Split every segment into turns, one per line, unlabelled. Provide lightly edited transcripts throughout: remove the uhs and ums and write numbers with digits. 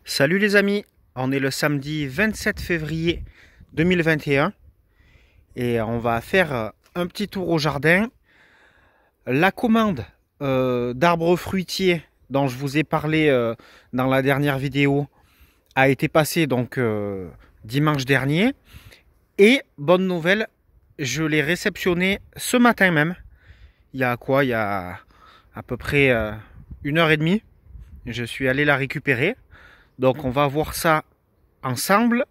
Salut les amis, on est le samedi 27 février 2021 et on va faire un petit tour au jardin. La commande d'arbres fruitiers dont je vous ai parlé dans la dernière vidéo a été passée donc dimanche dernier. Et bonne nouvelle, je l'ai réceptionné ce matin même. Il y a quoi? Il y a à peu près 1 heure et demie. Je suis allé la récupérer. Donc on va voir ça ensemble.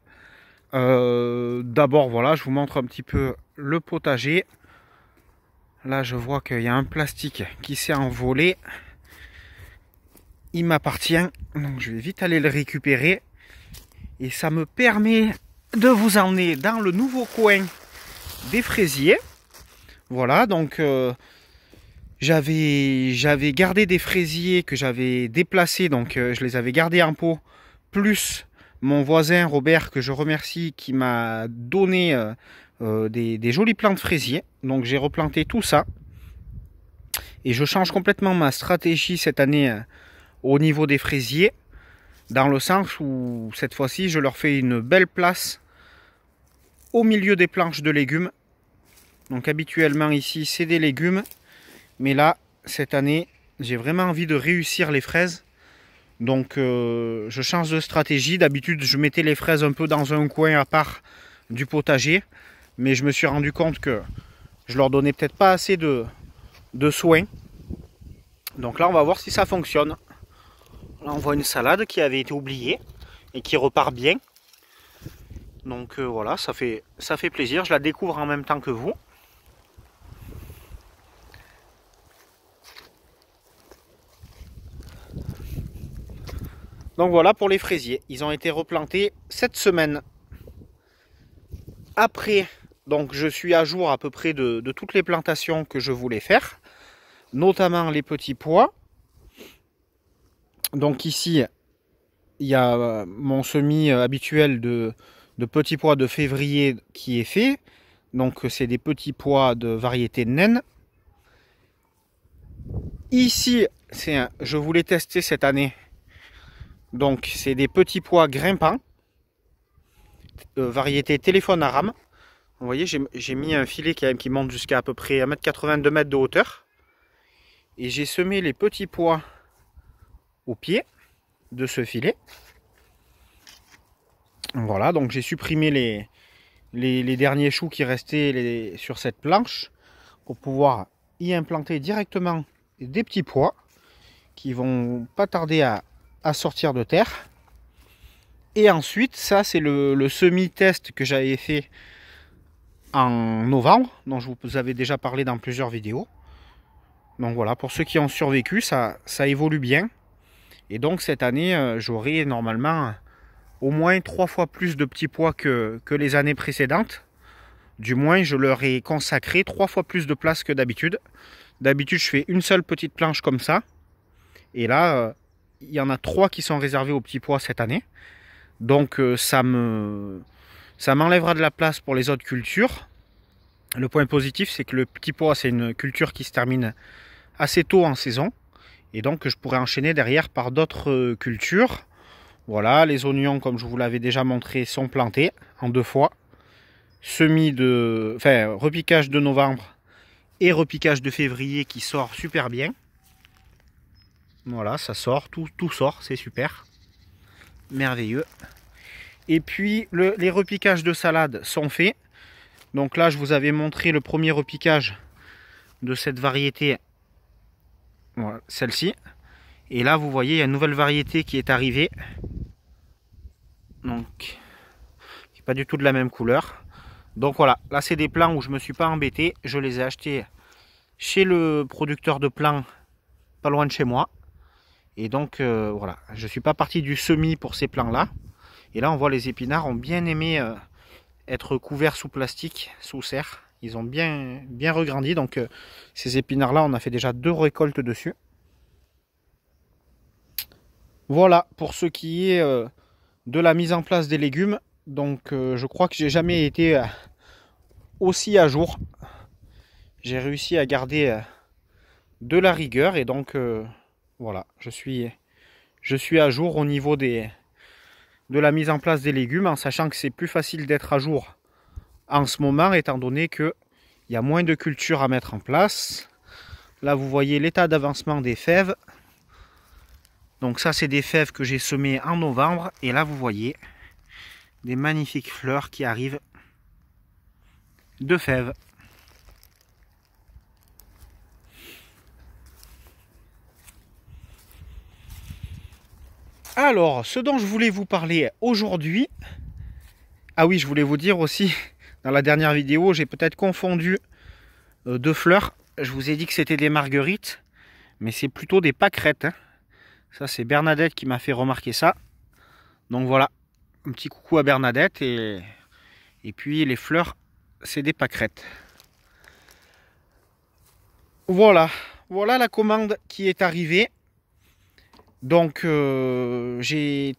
D'abord, voilà, je vous montre un petit peu le potager. Là, je vois qu'il y a un plastique qui s'est envolé. Il m'appartient, donc je vais vite aller le récupérer. Et ça me permet de vous emmener dans le nouveau coin des fraisiers. Voilà, donc j'avais gardé des fraisiers que j'avais déplacés, donc je les avais gardés en pot, plus mon voisin Robert, que je remercie, qui m'a donné des jolis plants de fraisiers. Donc j'ai replanté tout ça. Et je change complètement ma stratégie cette année au niveau des fraisiers. Dans le sens où cette fois-ci je leur fais une belle place au milieu des planches de légumes. Donc habituellement ici c'est des légumes. Mais là, cette année, j'ai vraiment envie de réussir les fraises. Donc je change de stratégie. D'habitude, je mettais les fraises un peu dans un coin à part du potager. Mais je me suis rendu compte que je leur donnais peut-être pas assez de soins. Donc là, on va voir si ça fonctionne. Là, on voit une salade qui avait été oubliée et qui repart bien. Donc voilà, ça fait plaisir. Je la découvre en même temps que vous. Donc voilà pour les fraisiers. Ils ont été replantés cette semaine. Après, donc je suis à jour à peu près de toutes les plantations que je voulais faire, notamment les petits pois. Donc ici, il y a mon semis habituel de petits pois de février qui est fait. Donc c'est des petits pois de variété naine. Ici, je voulais tester cette année. Donc c'est des petits pois grimpants, variété téléphone à rame. Vous voyez, j'ai mis un filet qui monte jusqu'à à peu près 1,80 m, 2 m de hauteur. Et j'ai semé les petits pois au pied de ce filet. Voilà, donc j'ai supprimé les derniers choux qui restaient sur cette planche pour pouvoir y implanter directement des petits pois qui vont pas tarder à sortir de terre. Et ensuite, ça c'est le semi-test que j'avais fait en novembre, dont je vous avais déjà parlé dans plusieurs vidéos. Donc voilà, pour ceux qui ont survécu, ça évolue bien. Et donc cette année, j'aurai normalement au moins 3 fois plus de petits pois que les années précédentes. Du moins, je leur ai consacré 3 fois plus de place que d'habitude. D'habitude, je fais une seule petite planche comme ça. Et là, il y en a 3 qui sont réservés aux petits pois cette année. Donc ça m'enlèvera de la place pour les autres cultures. Le point positif, c'est que le petit pois, c'est une culture qui se termine assez tôt en saison. Et donc, je pourrais enchaîner derrière par d'autres cultures. Voilà, les oignons, comme je vous l'avais déjà montré, sont plantés en 2 fois. Repiquage de novembre et repiquage de février qui sort super bien. Voilà, ça sort, tout sort, c'est super. Merveilleux. Et puis, les repiquages de salade sont faits. Donc là, je vous avais montré le premier repiquage de cette variété. Voilà, celle-ci. Et là, vous voyez, il y a une nouvelle variété qui est arrivée. Donc, qui n'est pas du tout de la même couleur. Donc voilà, là c'est des plants où je ne me suis pas embêté. Je les ai achetés chez le producteur de plants pas loin de chez moi. Et donc voilà, je ne suis pas parti du semis pour ces plants-là. Et là on voit les épinards ont bien aimé être couverts sous plastique, sous serre. Ils ont bien regrandi. Donc ces épinards-là, on a fait déjà 2 récoltes dessus. Voilà pour ce qui est de la mise en place des légumes. Donc je crois que j'ai jamais été aussi à jour. J'ai réussi à garder de la rigueur et donc voilà, je suis à jour au niveau des de la mise en place des légumes, en sachant que c'est plus facile d'être à jour en ce moment, étant donné qu'il y a moins de cultures à mettre en place. Là, vous voyez l'état d'avancement des fèves. Donc ça, c'est des fèves que j'ai semées en novembre. Et là, vous voyez des magnifiques fleurs qui arrivent de fèves. Alors, ce dont je voulais vous parler aujourd'hui... Ah oui, je voulais vous dire aussi, dans la dernière vidéo, j'ai peut-être confondu deux fleurs. Je vous ai dit que c'était des marguerites, mais c'est plutôt des pâquerettes, hein. Ça, c'est Bernadette qui m'a fait remarquer ça. Donc voilà, un petit coucou à Bernadette. Et puis les fleurs, c'est des pâquerettes. Voilà, voilà la commande qui est arrivée. Donc j'ai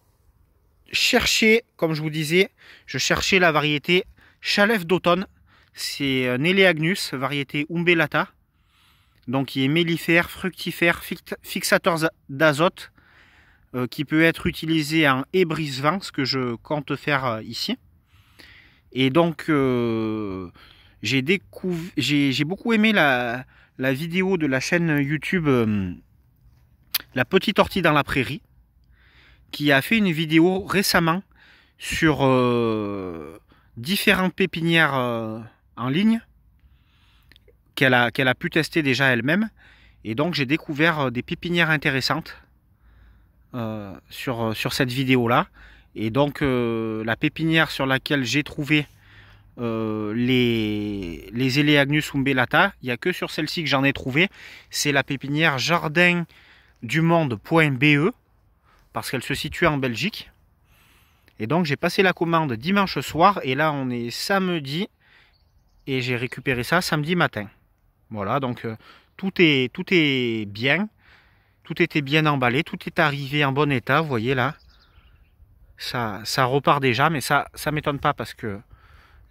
cherché, comme je vous disais, je cherchais la variété Chalef d'automne. C'est un Eleagnus, variété Umbellata. Donc qui est mellifère, fructifère, fixateur d'azote, qui peut être utilisé en ébrise-vent, ce que je compte faire ici. Et donc j'ai beaucoup aimé la vidéo de la chaîne YouTube La Petite Ortie dans la Prairie, qui a fait une vidéo récemment sur différentes pépinières en ligne qu'elle a pu tester déjà elle-même. Et donc j'ai découvert des pépinières intéressantes sur cette vidéo-là. Et donc la pépinière sur laquelle j'ai trouvé les Eleagnus Umbellata, il n'y a que sur celle-ci que j'en ai trouvé. C'est la pépinière jardindumonde.be, parce qu'elle se situe en Belgique. Et donc j'ai passé la commande dimanche soir, et là on est samedi, et j'ai récupéré ça samedi matin. Voilà, donc tout est bien, tout était bien emballé, tout est arrivé en bon état, vous voyez là. Ça repart déjà, mais ça m'étonne pas parce que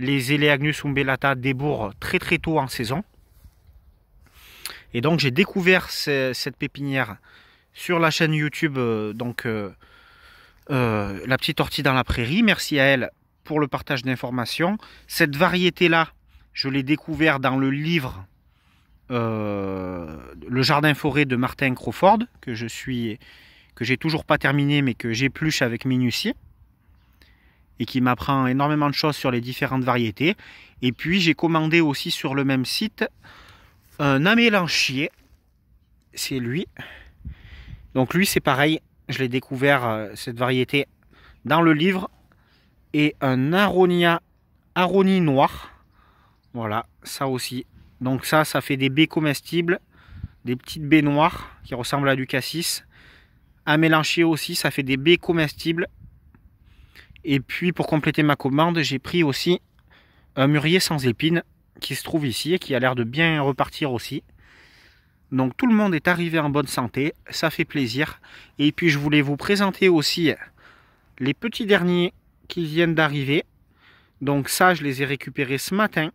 les Eleagnus Umbellata débourrent très très tôt en saison. Et donc j'ai découvert cette pépinière sur la chaîne YouTube, La Petite Ortie dans la Prairie. Merci à elle pour le partage d'informations. Cette variété-là, je l'ai découvert dans le livre Le Jardin-Forêt de Martin Crawford, que j'ai toujours pas terminé, mais que j'épluche avec minutie, et qui m'apprend énormément de choses sur les différentes variétés. Et puis j'ai commandé aussi sur le même site un amélanchier. C'est lui. Donc lui, c'est pareil, je l'ai découvert, cette variété, dans le livre. Et un aronia noir. Voilà, ça aussi. Donc ça fait des baies comestibles, des petites baies noires qui ressemblent à du cassis. Amélanchier aussi, ça fait des baies comestibles. Et puis pour compléter ma commande, j'ai pris aussi un mûrier sans épines qui se trouve ici et qui a l'air de bien repartir aussi. Donc tout le monde est arrivé en bonne santé, ça fait plaisir. Et puis je voulais vous présenter aussi les petits derniers qui viennent d'arriver. Donc ça, je les ai récupérés ce matin.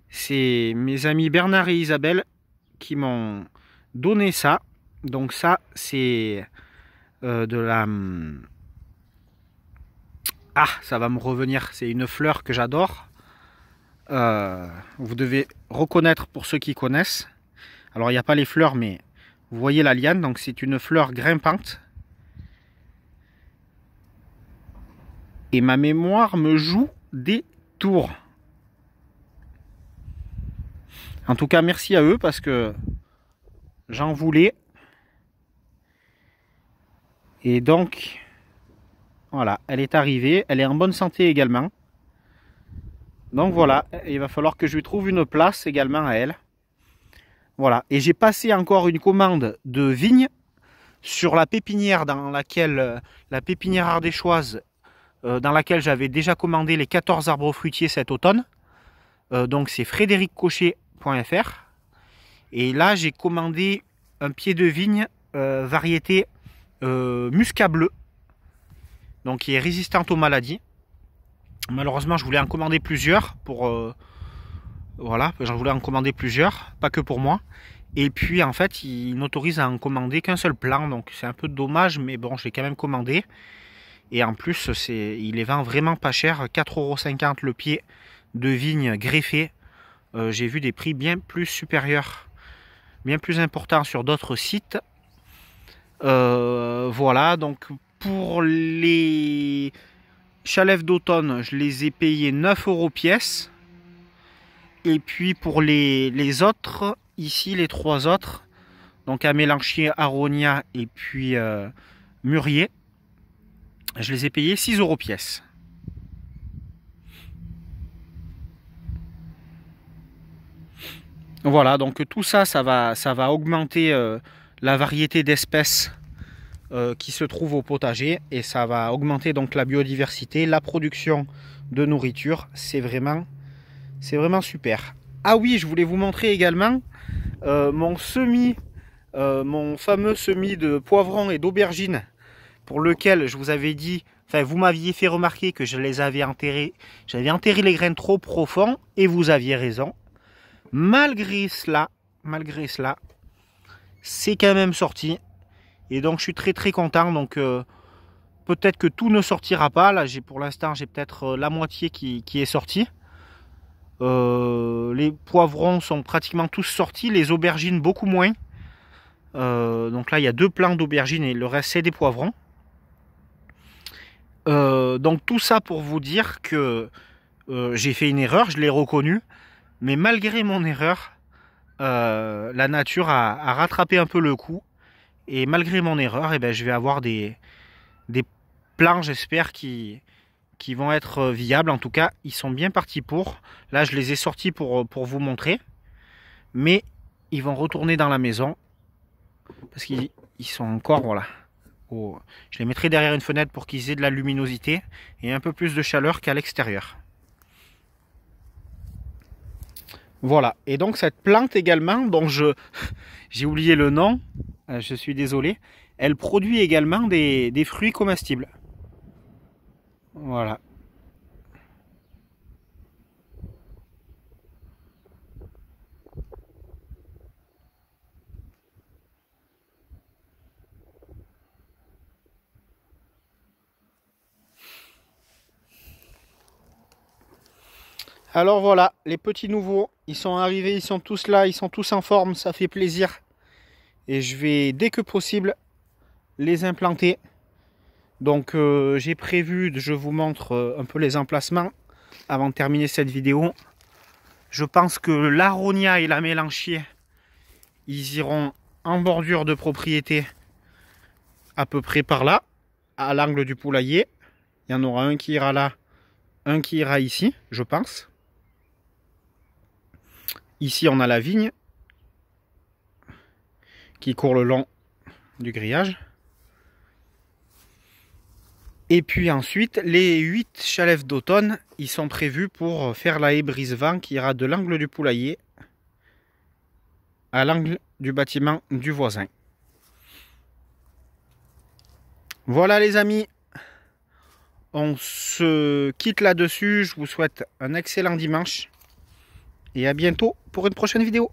C'est mes amis Bernard et Isabelle qui m'ont donné ça. Donc ça, c'est de la... Ah, ça va me revenir. C'est une fleur que j'adore. Vous devez reconnaître pour ceux qui connaissent. Alors, il n'y a pas les fleurs, mais vous voyez la liane. Donc, c'est une fleur grimpante. Et ma mémoire me joue des tours. En tout cas, merci à eux parce que j'en voulais. Et donc, voilà, elle est arrivée. Elle est en bonne santé également. Donc voilà, il va falloir que je lui trouve une place également à elle. Voilà, et j'ai passé encore une commande de vignes sur la pépinière dans laquelle, la pépinière ardéchoise, dans laquelle j'avais déjà commandé les 14 arbres fruitiers cet automne. Donc c'est frédériccocher.fr. Et là j'ai commandé un pied de vigne variété muscat bleu, donc qui est résistante aux maladies. Malheureusement, je voulais en commander plusieurs pour voilà, j'en voulais en commander plusieurs, pas que pour moi. Et puis en fait, il n'autorise à en commander qu'un seul plant, donc c'est un peu dommage, mais bon, je l'ai quand même commandé. Et en plus, il les vend vraiment pas cher, 4,50 € le pied de vigne greffée. J'ai vu des prix bien plus supérieurs, bien plus importants sur d'autres sites. Voilà, donc pour les chalefs d'automne, je les ai payés 9 € pièce. Et puis pour les autres, ici les trois autres, donc Amélanchier, Aronia et puis Mûrier, je les ai payés 6 € pièce. Voilà, donc tout ça, ça va augmenter la variété d'espèces qui se trouvent au potager, et ça va augmenter donc la biodiversité, la production de nourriture. C'est vraiment super. Ah oui, je voulais vous montrer également mon semis, mon fameux semis de poivrons et d'aubergines, pour lequel je vous avais dit, enfin vous m'aviez fait remarquer que je les avais enterrés, j'avais enterré les graines trop profond, et vous aviez raison. Malgré cela, c'est quand même sorti. Et donc je suis très content. Donc peut-être que tout ne sortira pas. Là, pour l'instant, j'ai peut-être la moitié qui est sortie. Les poivrons sont pratiquement tous sortis. Les aubergines, beaucoup moins. Donc là, il y a 2 plants d'aubergines et le reste, c'est des poivrons. Donc tout ça pour vous dire que j'ai fait une erreur, je l'ai reconnu. Mais malgré mon erreur, la nature a rattrapé un peu le coup. Et malgré mon erreur, eh ben, je vais avoir des plants, j'espère, qui vont être viables. En tout cas, ils sont bien partis pour. Là, je les ai sortis pour vous montrer. Mais ils vont retourner dans la maison. Parce qu'ils sont encore, voilà. Je les mettrai derrière une fenêtre pour qu'ils aient de la luminosité et un peu plus de chaleur qu'à l'extérieur. Voilà, et donc cette plante également, dont j'ai oublié le nom, je suis désolé, elle produit également des fruits comestibles. Voilà. Alors voilà, les petits nouveaux, ils sont arrivés, ils sont tous là, ils sont tous en forme, ça fait plaisir. Et je vais, dès que possible, les implanter. Donc j'ai prévu, je vous montre un peu les emplacements avant de terminer cette vidéo. Je pense que l'Aronia et la Mélanchier, ils iront en bordure de propriété à peu près par là, à l'angle du poulailler. Il y en aura un qui ira là, un qui ira ici, je pense. Ici, on a la vigne qui court le long du grillage. Et puis ensuite, les 8 chalefs d'automne, ils sont prévus pour faire la haie brise-vent qui ira de l'angle du poulailler à l'angle du bâtiment du voisin. Voilà les amis, on se quitte là-dessus. Je vous souhaite un excellent dimanche et à bientôt pour une prochaine vidéo.